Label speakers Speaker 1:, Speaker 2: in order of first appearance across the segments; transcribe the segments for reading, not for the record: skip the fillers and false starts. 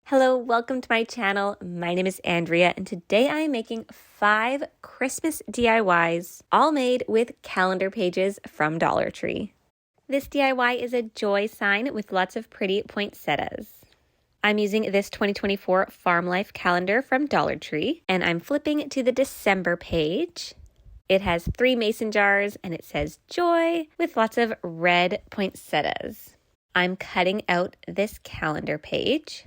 Speaker 1: Hello, welcome to my channel. My name is Andrea, and today I am making 5 Christmas DIYs, all made with calendar pages from Dollar Tree. This DIY is a joy sign with lots of pretty poinsettias. I'm using this 2024 Farm Life calendar from Dollar Tree, and I'm flipping to the December page. It has 3 mason jars, and it says joy with lots of red poinsettias. I'm cutting out this calendar page.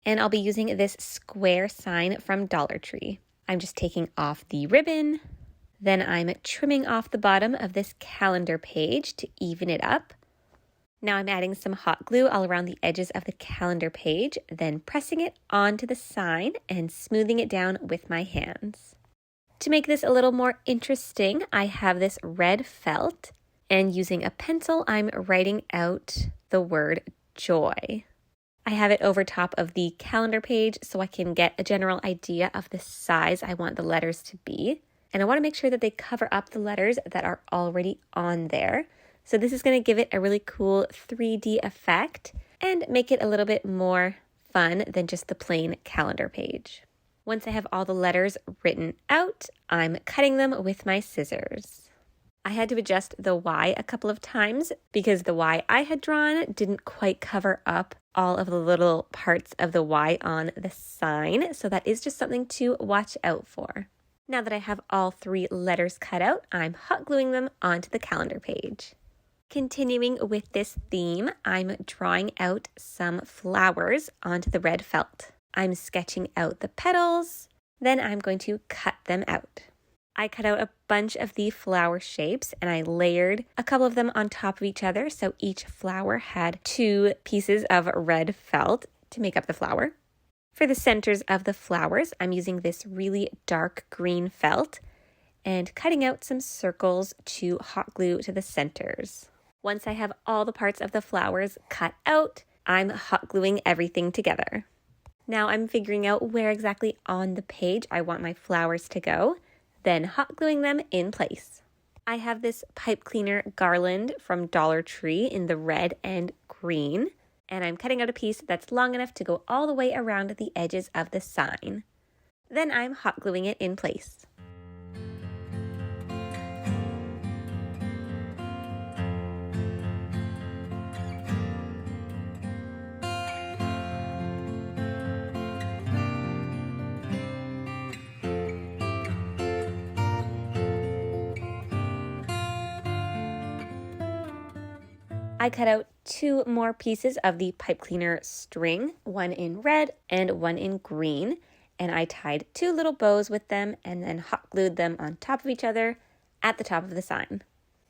Speaker 1: And I'll be using this square sign from Dollar Tree. I'm just taking off the ribbon. Then I'm trimming off the bottom of this calendar page to even it up. Now I'm adding some hot glue all around the edges of the calendar page, then pressing it onto the sign and smoothing it down with my hands. To make this a little more interesting, I have this red felt, and using a pencil, I'm writing out the word joy. I have it over top of the calendar page so I can get a general idea of the size I want the letters to be. And I want to make sure that they cover up the letters that are already on there. So this is going to give it a really cool 3D effect and make it a little bit more fun than just the plain calendar page. Once I have all the letters written out, I'm cutting them with my scissors. I had to adjust the Y a couple of times because the Y I had drawn didn't quite cover up all of the little parts of the Y on the sign, so that is just something to watch out for. Now that I have all 3 letters cut out, I'm hot gluing them onto the calendar page. Continuing with this theme, I'm drawing out some flowers onto the red felt. I'm sketching out the petals, then I'm going to cut them out. I cut out a bunch of the flower shapes and I layered a couple of them on top of each other, so each flower had 2 pieces of red felt to make up the flower. For the centers of the flowers, I'm using this really dark green felt and cutting out some circles to hot glue to the centers. Once I have all the parts of the flowers cut out, I'm hot gluing everything together. Now I'm figuring out where exactly on the page I want my flowers to go, then hot gluing them in place. I have this pipe cleaner garland from Dollar Tree in the red and green, and I'm cutting out a piece that's long enough to go all the way around the edges of the sign. Then I'm hot gluing it in place. I cut out 2 more pieces of the pipe cleaner string, one in red and one in green, and I tied 2 little bows with them and then hot glued them on top of each other at the top of the sign.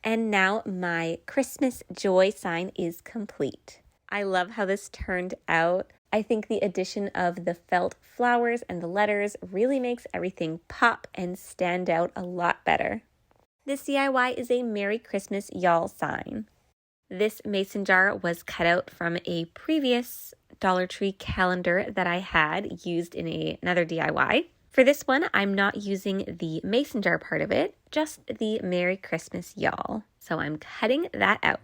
Speaker 1: And now my Christmas joy sign is complete. I love how this turned out. I think the addition of the felt flowers and the letters really makes everything pop and stand out a lot better. This DIY is a Merry Christmas Y'all sign. This mason jar was cut out from a previous Dollar Tree calendar that I had used in another DIY. For this one, I'm not using the mason jar part of it, just the Merry Christmas Y'all. So I'm cutting that out.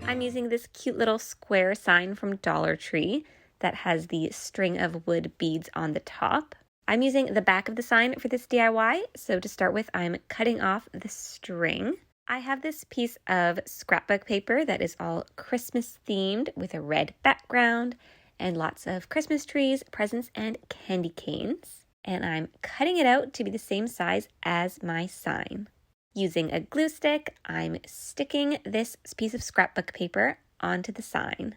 Speaker 1: I'm using this cute little square sign from Dollar Tree that has the string of wood beads on the top. I'm using the back of the sign for this DIY, so to start with, I'm cutting off the string. I have this piece of scrapbook paper that is all Christmas themed with a red background and lots of Christmas trees, presents, and candy canes. And I'm cutting it out to be the same size as my sign. Using a glue stick, I'm sticking this piece of scrapbook paper onto the sign.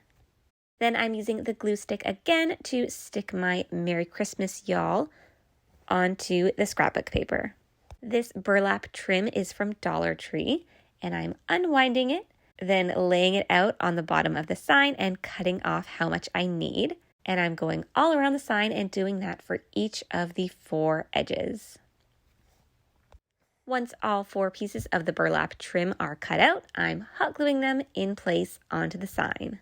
Speaker 1: Then I'm using the glue stick again to stick my Merry Christmas Y'all onto the scrapbook paper. This burlap trim is from Dollar Tree, and I'm unwinding it, then laying it out on the bottom of the sign and cutting off how much I need. And I'm going all around the sign and doing that for each of the 4 edges. Once all 4 pieces of the burlap trim are cut out, I'm hot gluing them in place onto the sign.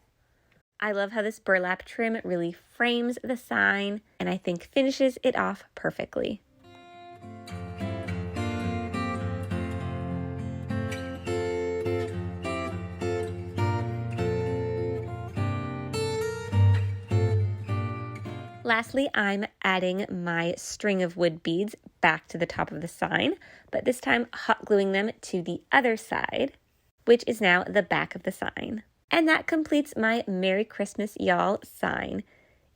Speaker 1: I love how this burlap trim really frames the sign and I think finishes it off perfectly. Lastly, I'm adding my string of wood beads back to the top of the sign, but this time hot gluing them to the other side, which is now the back of the sign. And that completes my Merry Christmas Y'all sign.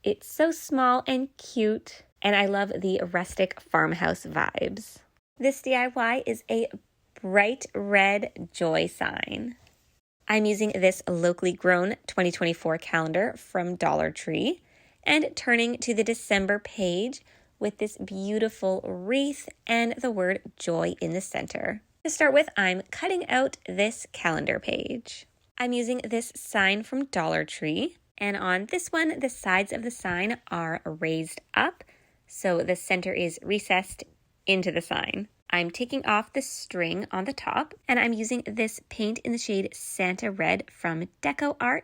Speaker 1: It's so small and cute, and I love the rustic farmhouse vibes. This DIY is a bright red joy sign. I'm using this locally grown 2024 calendar from Dollar Tree and turning to the December page with this beautiful wreath and the word joy in the center. To start with, I'm cutting out this calendar page. I'm using this sign from Dollar Tree, and on this one, the sides of the sign are raised up, so the center is recessed into the sign. I'm taking off the string on the top, and I'm using this paint in the shade Santa Red from Decor,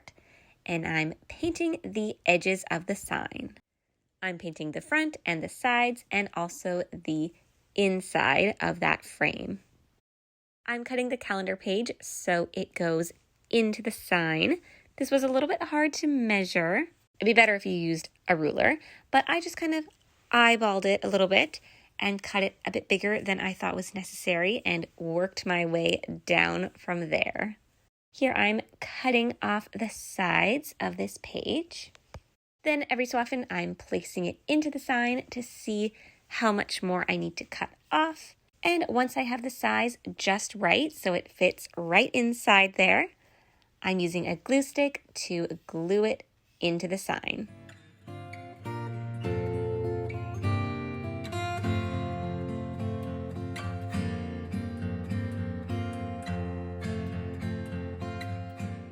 Speaker 1: and I'm painting the edges of the sign. I'm painting the front and the sides and also the inside of that frame. I'm cutting the calendar page so it goes into the sign. This was a little bit hard to measure. It'd be better if you used a ruler, but I just kind of eyeballed it a little bit and cut it a bit bigger than I thought was necessary and worked my way down from there. Here I'm cutting off the sides of this page. Then every so often I'm placing it into the sign to see how much more I need to cut off. And once I have the size just right, so it fits right inside there, I'm using a glue stick to glue it into the sign.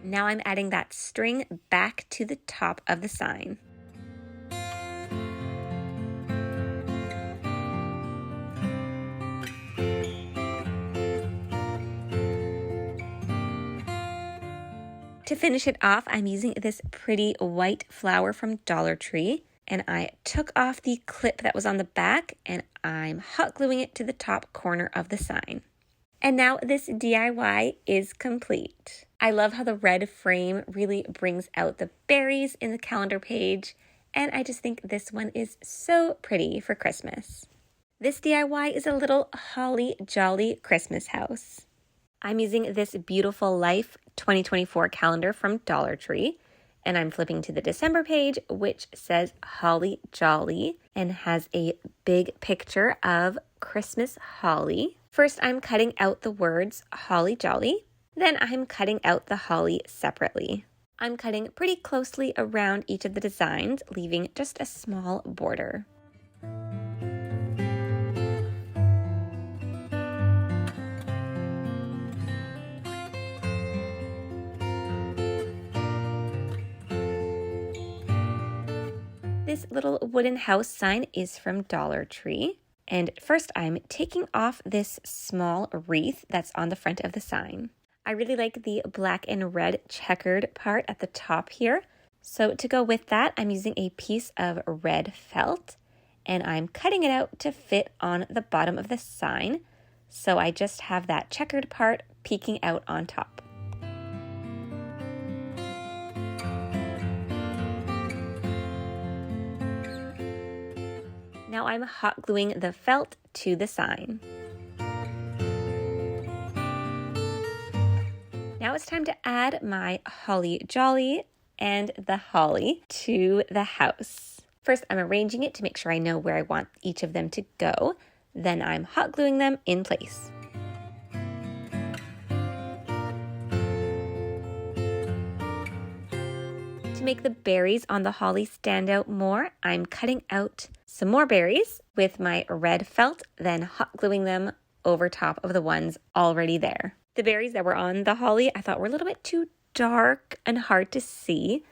Speaker 1: Now I'm adding that string back to the top of the sign. To finish it off, I'm using this pretty white flower from Dollar Tree, and I took off the clip that was on the back and I'm hot gluing it to the top corner of the sign. And now this DIY is complete. I love how the red frame really brings out the berries in the calendar page, and I just think this one is so pretty for Christmas. This DIY is a little holly jolly Christmas house. I'm using this Beautiful Life 2024 calendar from Dollar Tree, and I'm flipping to the December page, which says Holly Jolly and has a big picture of Christmas holly. First, I'm cutting out the words Holly Jolly. Then I'm cutting out the holly separately. I'm cutting pretty closely around each of the designs, leaving just a small border. This little wooden house sign is from Dollar Tree. And first I'm taking off this small wreath that's on the front of the sign. I really like the black and red checkered part at the top here. So to go with that, I'm using a piece of red felt and I'm cutting it out to fit on the bottom of the sign. So I just have that checkered part peeking out on top. Now I'm hot gluing the felt to the sign. Now it's time to add my holly jolly and the holly to the house. First, I'm arranging it to make sure I know where I want each of them to go. Then I'm hot gluing them in place. To make the berries on the holly stand out more, I'm cutting out some more berries with my red felt, then hot gluing them over top of the ones already there. The berries that were on the holly I thought were a little bit too dark and hard to see.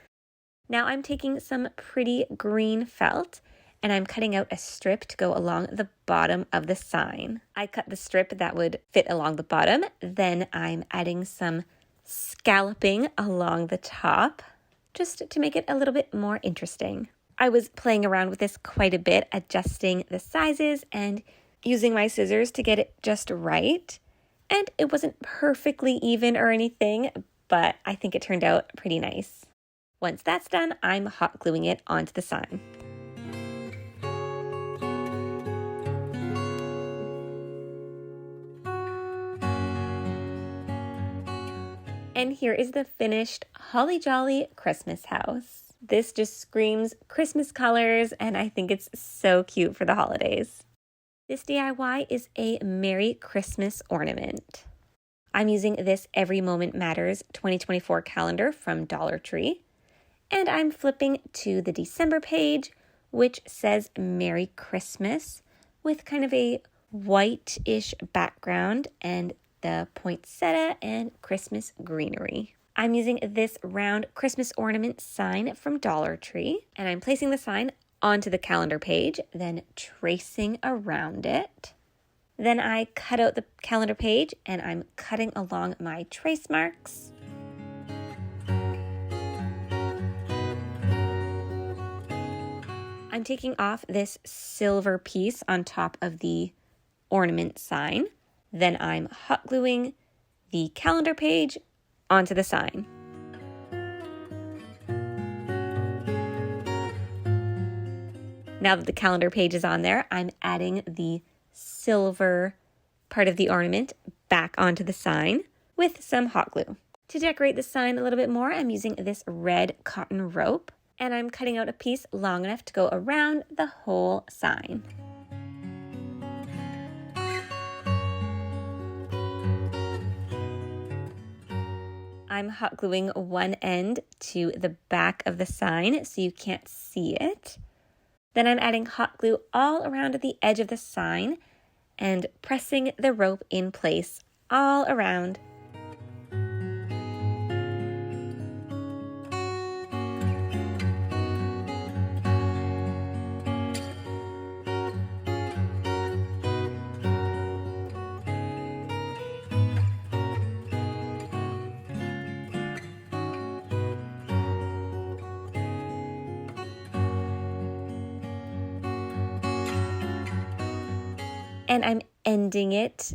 Speaker 1: Now I'm taking some pretty green felt and I'm cutting out a strip to go along the bottom of the sign. I cut the strip that would fit along the bottom, then I'm adding some scalloping along the top. just to make it a little bit more interesting. I was playing around with this quite a bit, adjusting the sizes and using my scissors to get it just right. And it wasn't perfectly even or anything, but I think it turned out pretty nice. Once that's done, I'm hot gluing it onto the sign. And here is the finished Holly Jolly Christmas house. This just screams Christmas colors, and I think it's so cute for the holidays. This DIY is a Merry Christmas ornament. I'm using this Every Moment Matters 2024 calendar from Dollar Tree, and I'm flipping to the December page, which says Merry Christmas with kind of a white-ish background and the poinsettia and Christmas greenery. I'm using this round Christmas ornament sign from Dollar Tree, and I'm placing the sign onto the calendar page, then tracing around it. Then I cut out the calendar page and I'm cutting along my trace marks. I'm taking off this silver piece on top of the ornament sign. Then I'm hot gluing the calendar page onto the sign. Now that the calendar page is on there, I'm adding the silver part of the ornament back onto the sign with some hot glue. To decorate the sign a little bit more, I'm using this red cotton rope, and I'm cutting out a piece long enough to go around the whole sign. I'm hot gluing one end to the back of the sign so you can't see it. Then I'm adding hot glue all around the edge of the sign and pressing the rope in place all around. And I'm ending it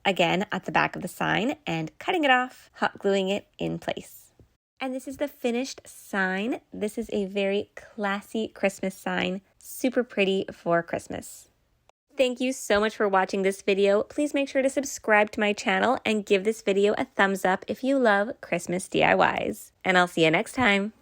Speaker 1: again at the back of the sign and cutting it off, hot gluing it in place. And this is the finished sign. This is a very classy Christmas sign, super pretty for Christmas. Thank you so much for watching this video. Please make sure to subscribe to my channel and give this video a thumbs up if you love Christmas DIYs. And I'll see you next time.